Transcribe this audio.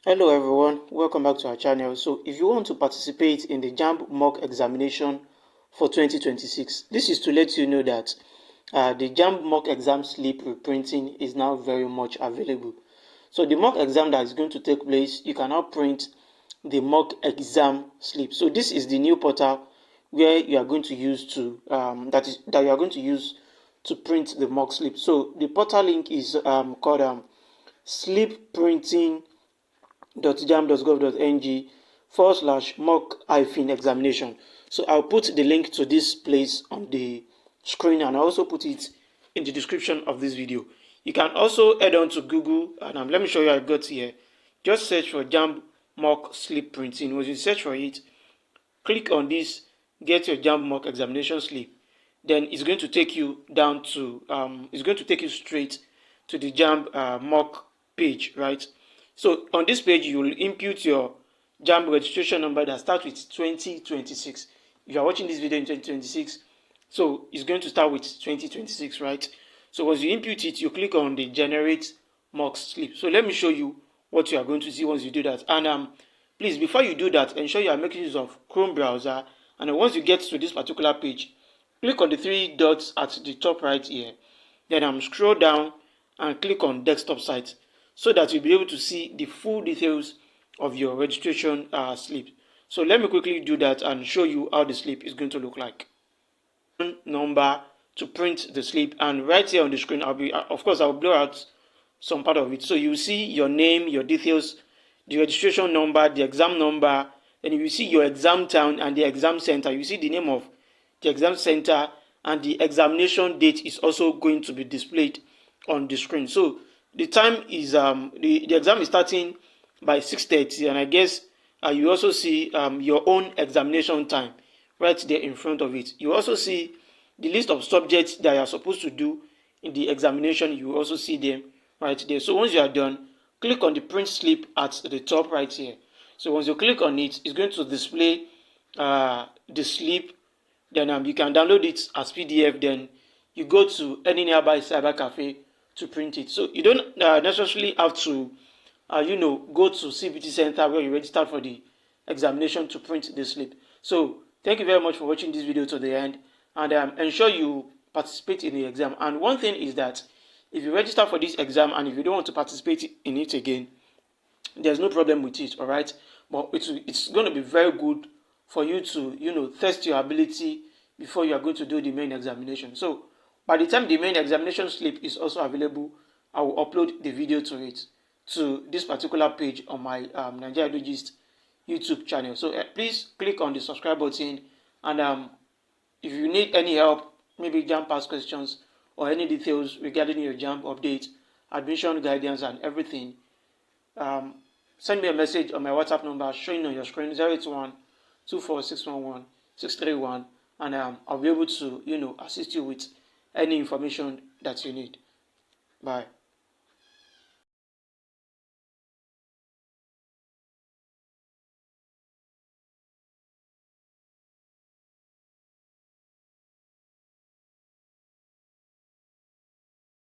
Hello everyone, welcome back to our channel. So if you want to participate in the JAMB mock examination for 2026, this is to let you know that the JAMB mock exam slip reprinting is now very much available. So the mock exam that is going to take place, you can now print the mock exam slip. So this is the new portal where you are going to use to that you are going to use to print the mock slip. So the portal link is called sleepprinting.jamb.gov.ng/mock-examination. So I'll put the link to this place on the screen, and I'll also put it in the description of this video. You can also head on to Google, and let me show you how I got here. Just search for JAMB mock slip printing. Once you search for it, click on this, get your JAMB mock examination slip. Then it's going to take you down to it's going to take you straight to the JAMB mock page, right? So on this page, you will input your JAMB registration number that starts with 2026. If you are watching this video in 2026, so it's going to start with 2026, right? So once you input it, you click on the generate mock slip. So let me show you what you are going to see once you do that. And please, before you do that, ensure you are making use of Chrome browser. And once you get to this particular page, click on the three dots at the top right here. Then scroll down and click on desktop site, so that you'll be able to see the full details of your registration slip. So let me quickly do that and show you how the slip is going to look like. Number to print the slip, and right here on the screen, I'll blur out some part of it. So you see your name, your details, the registration number, the exam number, then you see your exam town and the exam center. You see the name of the exam center, and the examination date is also going to be displayed on the screen. So the time is the exam is starting by 6:30, and I guess you also see your own examination time right there in front of it. You also see the list of subjects that you are supposed to do in the examination. You also see them right there. So once you are done, click on the print slip at the top right here. So once you click on it, it's going to display the slip. Then you can download it as PDF. Then you go to any nearby cyber cafe to print it. So you don't necessarily have to go to CBT center where you registered for the examination to print the slip. So thank you very much for watching this video to the end, and ensure you participate in the exam. And one thing is that if you register for this exam and if you don't want to participate in it again, there's no problem with it, all right? But it's going to be very good for you to test your ability before you are going to do the main examination. So by the time the main examination slip is also available, I will upload the video to this particular page on my NaijaEduGist YouTube channel. So please click on the subscribe button, and if you need any help, maybe JAMB past questions or any details regarding your JAMB update, admission guidance and everything, send me a message on my WhatsApp number showing on your screen, 081 24611 631, and I'll be able to assist you with any information that you need. Bye.